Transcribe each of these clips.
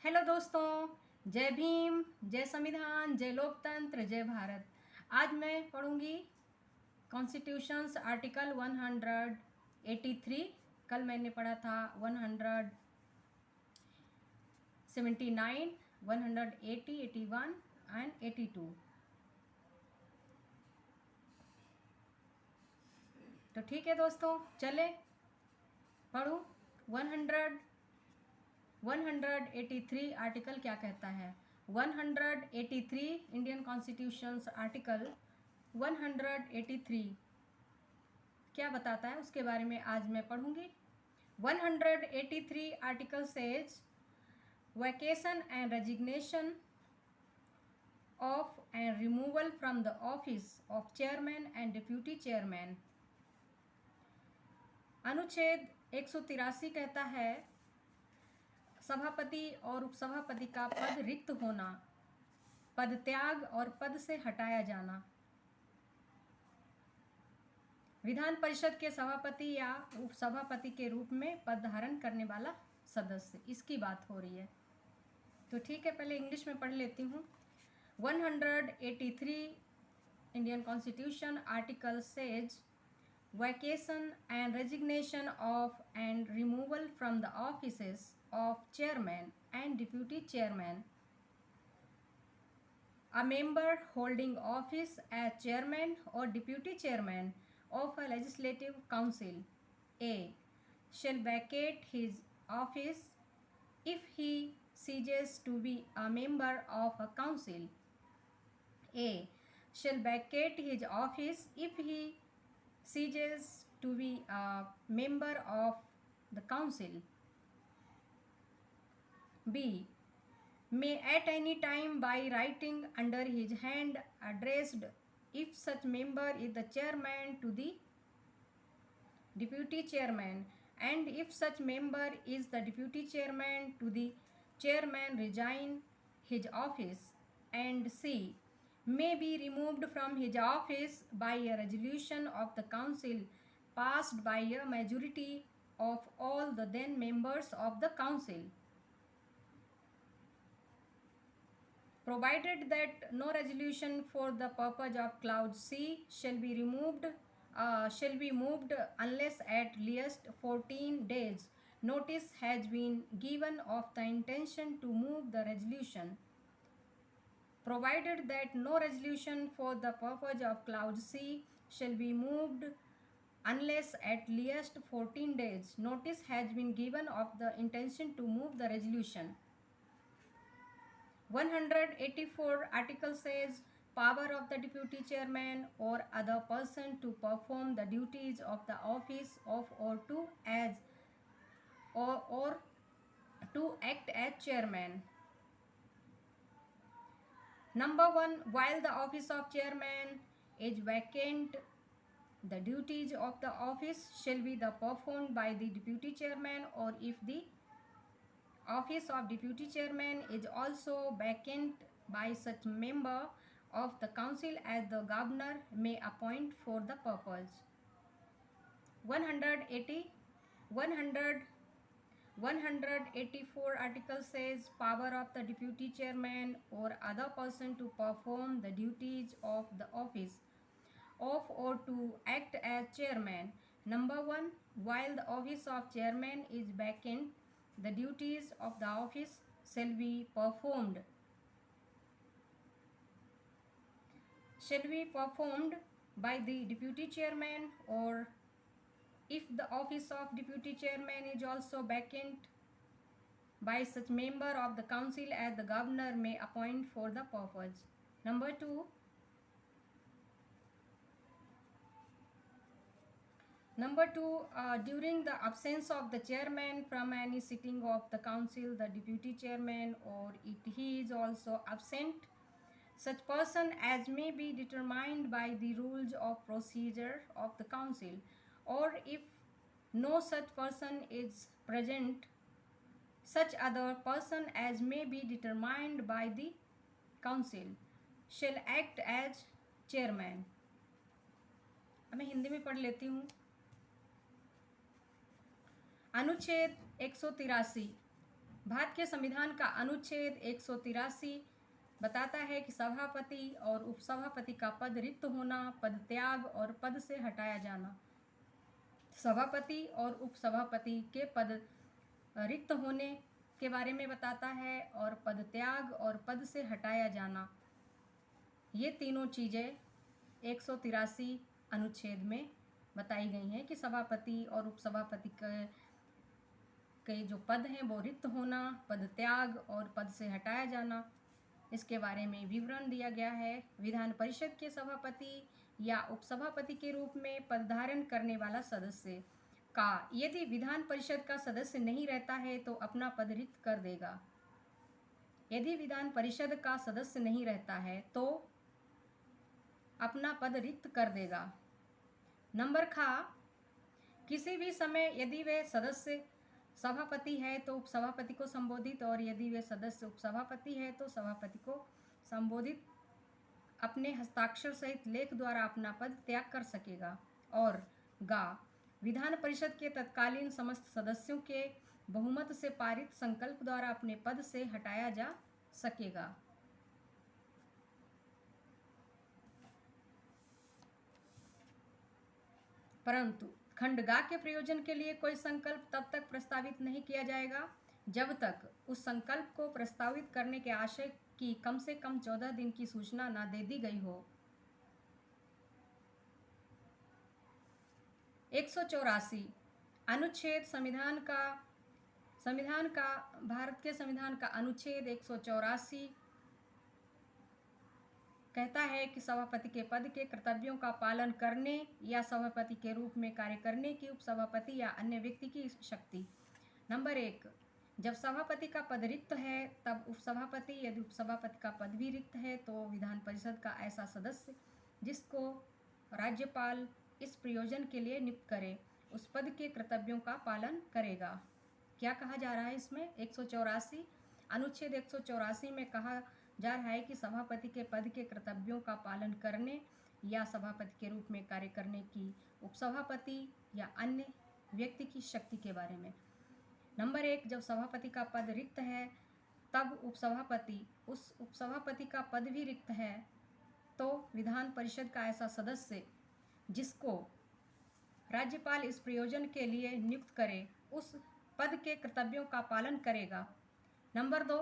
Hello दोस्तों, जय भीम, जय संविधान, जय लोकतंत्र, जय भारत। आज मैं पढ़ूंगी कॉन्स्टिट्यूशंस आर्टिकल 183। कल मैंने पढ़ा था 179, 180, 81 एंड 82। तो ठीक है दोस्तों, चले पढ़ूं। 183 आर्टिकल क्या कहता है। 183 इंडियन कॉन्स्टिट्यूशंस आर्टिकल 183 क्या बताता है उसके बारे में आज मैं पढ़ूंगी। 183 article says vacation and resignation of and removal from the office of chairman and deputy chairman. अनुच्छेद 183 कहता है सभापति और उपसभापति का पद रिक्त होना, पद त्याग और पद से हटाया जाना। विधान परिषद के सभापति या उपसभापति के रूप में पद धारण करने वाला सदस्य, इसकी बात हो रही है। तो ठीक है, पहले इंग्लिश में पढ़ लेती हूँ। 183 Indian constitution article says vacation and resignation of and removal from the offices of chairman and deputy chairman. A member holding office as chairman or deputy chairman of a legislative council A shall vacate his office if he ceases to be a member of a council. A shall vacate his office if he ceases to be a member of the council. B may at any time by writing under his hand addressed if such member is the chairman to the deputy chairman, and if such member is the deputy chairman to the chairman resign his office. And C may be removed from his office by a resolution of the council passed by a majority of all the then members of the council, provided that no resolution for the purpose of clause C shall be moved unless at least 14 days notice has been given of the intention to move the resolution. Provided that no resolution for the purpose of clause C shall be moved unless at least 14 days notice has been given of the intention to move the resolution. 184 article says power of the deputy chairman or other person to perform the duties of the office of or to act as chairman. Number 1, while the office of chairman is vacant, the duties of the office shall be performed by the deputy chairman, or if the office of deputy chairman is also vacant, by such member of the council as the governor may appoint for the purpose. 184 article says power of the deputy chairman or other person to perform the duties of the office of or to act as chairman. Number 1, while the office of chairman is vacant, the duties of the office shall be performed by the deputy chairman, or if the office of deputy chairman is also vacant, by such member of the council as the governor may appoint for the purpose. Number 2, during the absence of the chairman from any sitting of the council, the deputy chairman, or if he is also absent, such person as may be determined by the rules of procedure of the council, or if no such person is present, such other person as may be determined by the council shall act as chairman. अब मैं हिंदी में पढ़ लेती हूँ। अनुच्छेद 183 भारत के संविधान का अनुच्छेद 183 बताता है कि सभापति और उपसभापति का पद रिक्त होना, पद त्याग और पद से हटाया जाना। सभापति और उपसभापति के पद रिक्त होने के बारे में बताता है और पद त्याग और पद से हटाया जाना, ये तीनों चीज़ें 183 अनुच्छेद में बताई गई हैं कि सभापति और उपसभापति के जो पद हैं वो रिक्त होना, पद त्याग और पद से हटाया जाना, इसके बारे में विवरण दिया गया है। विधान परिषद के सभापति या उपसभापति के रूप में पद धारण करने वाला सदस्य का यदि विधान परिषद का सदस्य नहीं रहता है तो अपना पद रिक्त कर देगा। यदि विधान परिषद का सदस्य नहीं रहता है तो अपना पद रिक्त कर देगा। नंबर खा, किसी भी समय यदि वे सदस्य सभापति है तो उपसभापति को संबोधित, और यदि वे सदस्य उपसभापति है तो सभापति को संबोधित अपने हस्ताक्षर सहित लेख द्वारा अपना पद त्याग कर सकेगा। और गा, विधान परिषद के तत्कालीन समस्त सदस्यों के बहुमत से पारित संकल्प द्वारा अपने पद से हटाया जा सकेगा। परंतु खंड गा के प्रयोजन के लिए कोई संकल्प तब तक प्रस्तावित नहीं किया जाएगा जब तक उस संकल्प को प्रस्तावित करने के आशय की कम से कम 14 दिन की सूचना न दे दी गई हो। 184 अनुच्छेद भारत के संविधान का अनुच्छेद 184 कहता है कि सभापति के पद के कर्तव्यों का पालन करने या सभापति के रूप में कार्य करने की उपसभापति या अन्य व्यक्ति की शक्ति। नंबर 1, जब सभापति का पद रिक्त है तब उपसभापति, यदि उपसभापति का पद भी रिक्त है तो विधान परिषद का ऐसा सदस्य जिसको राज्यपाल इस प्रयोजन के लिए नियुक्त करे उस पद के कर्तव्यों का पालन करेगा। क्या कहा जा रहा है इसमें? 184 अनुच्छेद 184 में कहा जा रहा है कि सभापति के पद के कर्तव्यों का पालन करने या सभापति के रूप में कार्य करने की उपसभापति या अन्य व्यक्ति की शक्ति के बारे में। नंबर 1, जब सभापति का पद रिक्त है तब उस उपसभापति का पद भी रिक्त है तो विधान परिषद का ऐसा सदस्य जिसको राज्यपाल इस प्रयोजन के लिए नियुक्त करे उस पद के कर्तव्यों का पालन करेगा। नंबर 2,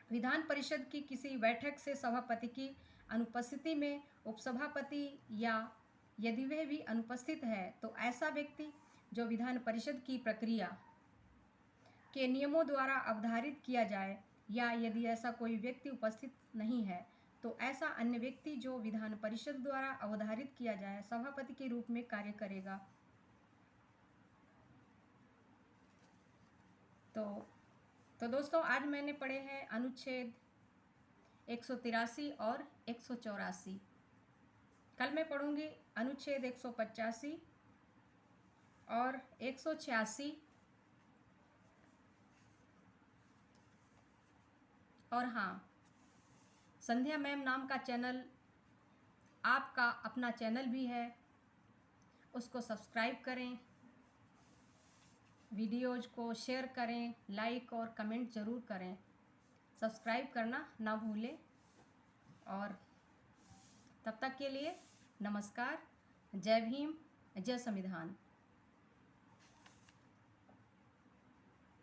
विधान परिषद की किसी बैठक से सभापति की अनुपस्थिति में उपसभापति या यदि वह भी अनुपस्थित है तो ऐसा व्यक्ति जो विधान परिषद की प्रक्रिया के नियमों द्वारा अवधारित किया जाए, या यदि ऐसा कोई व्यक्ति उपस्थित नहीं है तो ऐसा अन्य व्यक्ति जो विधान परिषद द्वारा अवधारित किया जाए सभापति के रूप में कार्य करेगा। तो दोस्तों, आज मैंने पढ़े हैं अनुच्छेद 183 और 184। कल मैं पढ़ूंगी अनुच्छेद 185 और 186। और हाँ, संध्या मैम नाम का चैनल आपका अपना चैनल भी है, उसको सब्सक्राइब करें, वीडियोज को शेयर करें, लाइक और कमेंट ज़रूर करें, सब्सक्राइब करना ना भूलें। और तब तक के लिए नमस्कार, जय भीम, जय संविधान।